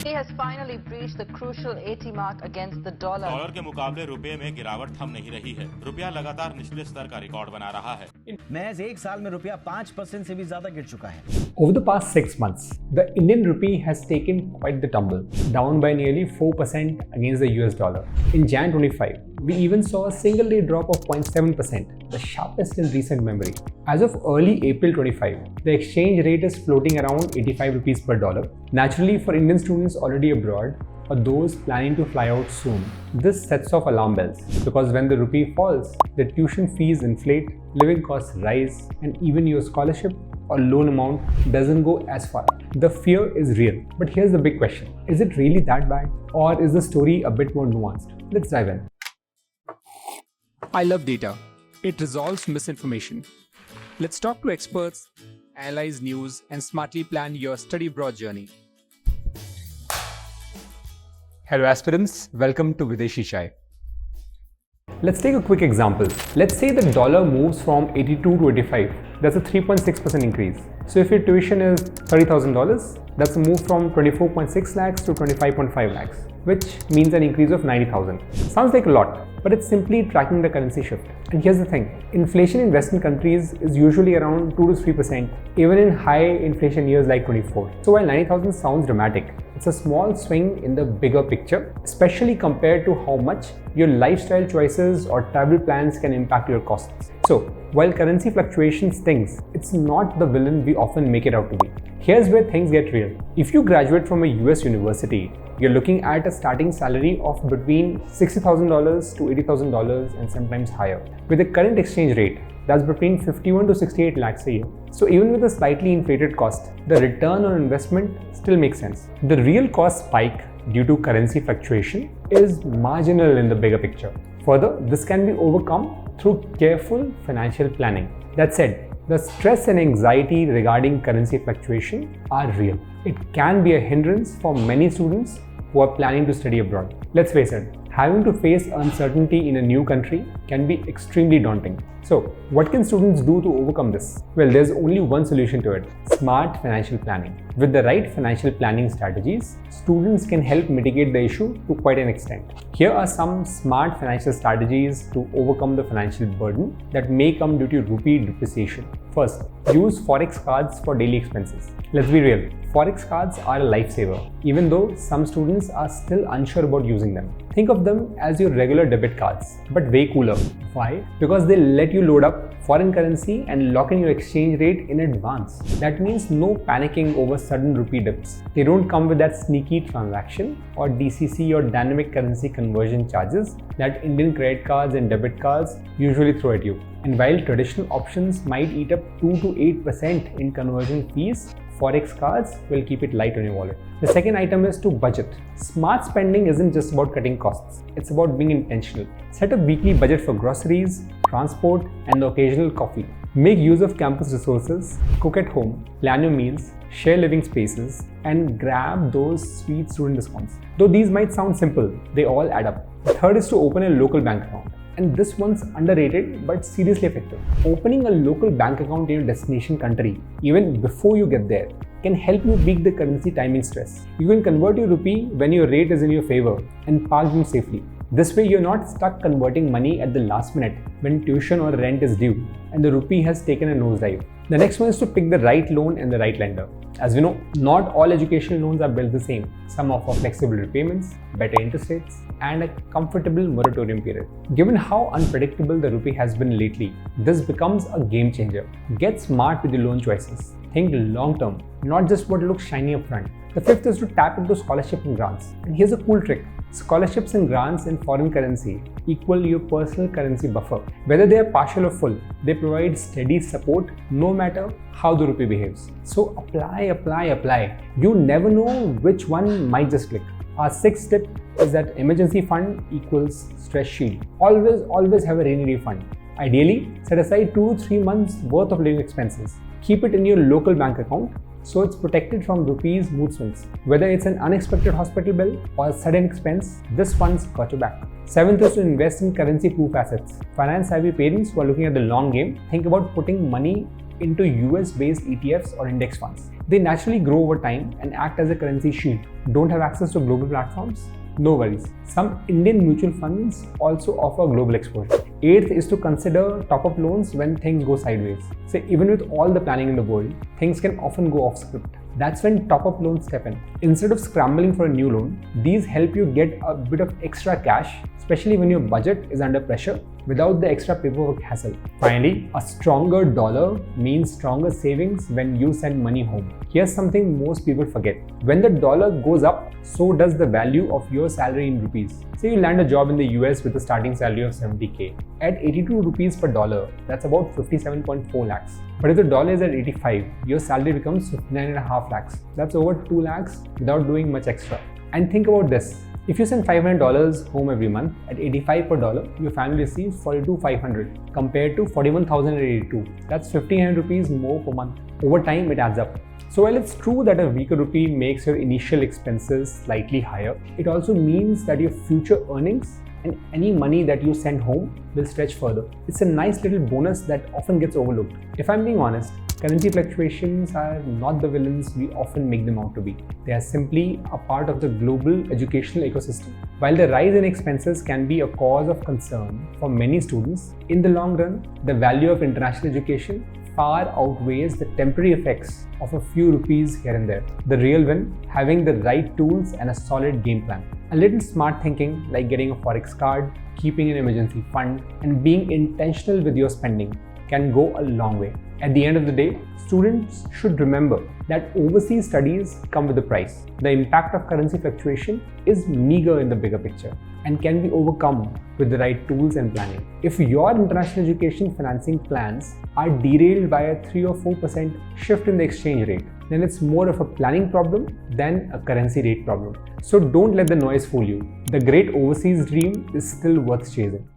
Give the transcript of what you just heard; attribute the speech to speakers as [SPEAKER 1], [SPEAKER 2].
[SPEAKER 1] He has finally breached the crucial 80 mark against the dollar.
[SPEAKER 2] Dollar के मुकाबले रुपए में गिरावट थम नहीं रही है। रुपया लगातार निचले स्तर का रिकॉर्ड बना रहा है।
[SPEAKER 3] महज एक साल में रुपया 5% से भी ज्यादा गिर चुका है।
[SPEAKER 4] Over the past 6 months, the Indian rupee has taken quite the tumble, down by nearly 4% against the US dollar. In Jan 25, we even saw a single-day drop of 0.7%, the sharpest in recent memory. As of early April 25, the exchange rate is floating around 85 rupees per dollar. Naturally, for Indian students already abroad or those planning to fly out soon, this sets off alarm bells because when the rupee falls, the tuition fees inflate, living costs rise, and even your scholarship or loan amount doesn't go as far. The fear is real. But here's the big question. Is it really that bad? Or is the story a bit more nuanced? Let's dive in.
[SPEAKER 5] I love data. It resolves misinformation. Let's talk to experts, analyze news, and smartly plan your study abroad journey.
[SPEAKER 4] Hello aspirants, welcome to Videshi Chai. Let's take a quick example. Let's say the dollar moves from 82 to 85. That's a 3.6% increase. So if your tuition is $30,000, that's a move from 24.6 lakhs to 25.5 lakhs, which means an increase of 90,000. Sounds like a lot, but it's simply tracking the currency shift. And here's the thing, inflation in Western countries is usually around 2 to 3%, even in high inflation years like 24. So while 90,000 sounds dramatic, it's a small swing in the bigger picture, especially compared to how much your lifestyle choices or travel plans can impact your costs. So while currency fluctuation stings, it's not the villain we often make it out to be. Here's where things get real. If you graduate from a US university, you're looking at a starting salary of between $60,000 to $80,000 and sometimes higher. With the current exchange rate, that's between 51 to 68 lakhs a year. So even with a slightly inflated cost, the return on investment still makes sense. The real cost spike due to currency fluctuation is marginal in the bigger picture. Further, this can be overcome through careful financial planning. That said, the stress and anxiety regarding currency fluctuation are real. It can be a hindrance for many students who are planning to study abroad. Let's face it, having to face uncertainty in a new country can be extremely daunting. So, what can students do to overcome this? Well, there's only one solution to it: smart financial planning. With the right financial planning strategies, students can help mitigate the issue to quite an extent. Here are some smart financial strategies to overcome the financial burden that may come due to rupee depreciation. First, use Forex cards for daily expenses. Let's be real, Forex cards are a lifesaver, even though some students are still unsure about using them. Think of them as your regular debit cards, but way cooler. Why? Because they let you load up foreign currency and lock in your exchange rate in advance. That means no panicking over sudden rupee dips. They don't come with that sneaky transaction or DCC or dynamic currency conversion charges that Indian credit cards and debit cards usually throw at you. And while traditional options might eat up 2 to 8% in conversion fees, Forex cards will keep it light on your wallet. The second item is to budget. Smart spending isn't just about cutting costs, it's about being intentional. Set a weekly budget for groceries, transport, and the occasional coffee. Make use of campus resources, cook at home, plan your meals, share living spaces, and grab those sweet student discounts. Though these might sound simple, they all add up. The third is to open a local bank account. And this one's underrated but seriously effective. Opening a local bank account in your destination country, even before you get there, can help you beat the currency timing stress. You can convert your rupee when your rate is in your favor and park them safely. This way you're not stuck converting money at the last minute when tuition or rent is due and the rupee has taken a nosedive. The next one is to pick the right loan and the right lender. As we know, not all educational loans are built the same. Some offer flexible repayments, better interest rates, and a comfortable moratorium period. Given how unpredictable the rupee has been lately, this becomes a game changer. Get smart with your loan choices. Think long term, not just what looks shiny up front. The fifth is to tap into scholarship and grants. And here's a cool trick. Scholarships and grants in foreign currency equal your personal currency buffer. Whether they are partial or full, they provide steady support no matter how the rupee behaves. So apply. You never know which one might just click. Our sixth tip is that emergency fund equals stress shield. Always have a rainy day fund. Ideally, set aside 2 to 3 months worth of living expenses. Keep it in your local bank account so it's protected from rupees mood swings. Whether it's an unexpected hospital bill or a sudden expense, this fund's got your back. Seventh is to invest in currency-proof assets. Finance-savvy parents who are looking at the long game, think about putting money into US-based ETFs or index funds. They naturally grow over time and act as a currency shield. Don't have access to global platforms? No worries. Some Indian mutual funds also offer global exposure. Eighth is to consider top-up loans when things go sideways. So even with all the planning in the world, things can often go off script. That's when top-up loans step in. Instead of scrambling for a new loan, these help you get a bit of extra cash, especially when your budget is under pressure, without the extra paperwork hassle. Finally, a stronger dollar means stronger savings when you send money home. Here's something most people forget. When the dollar goes up, so does the value of your salary in rupees. Say you land a job in the US with a starting salary of 70k. At 82 rupees per dollar, that's about 57.4 lakhs. But if the dollar is at 85, your salary becomes 59.5 lakhs. That's over 2 lakhs without doing much extra. And think about this. If you send $500 home every month at 85 per dollar, your family receives 42,500 compared to 41,082. That's 1,500 rupees more per month. Over time, it adds up. So while it's true that a weaker rupee makes your initial expenses slightly higher, it also means that your future earnings and any money that you send home will stretch further. It's a nice little bonus that often gets overlooked. If I'm being honest, currency fluctuations are not the villains we often make them out to be. They are simply a part of the global educational ecosystem. While the rise in expenses can be a cause of concern for many students, in the long run, the value of international education far outweighs the temporary effects of a few rupees here and there. The real win, having the right tools and a solid game plan. A little smart thinking like getting a Forex card, keeping an emergency fund, and being intentional with your spending can go a long way. At the end of the day, students should remember that overseas studies come with a price. The impact of currency fluctuation is meager in the bigger picture and can be overcome with the right tools and planning. If your international education financing plans are derailed by a 3 or 4% shift in the exchange rate, then it's more of a planning problem than a currency rate problem. So don't let the noise fool you. The great overseas dream is still worth chasing.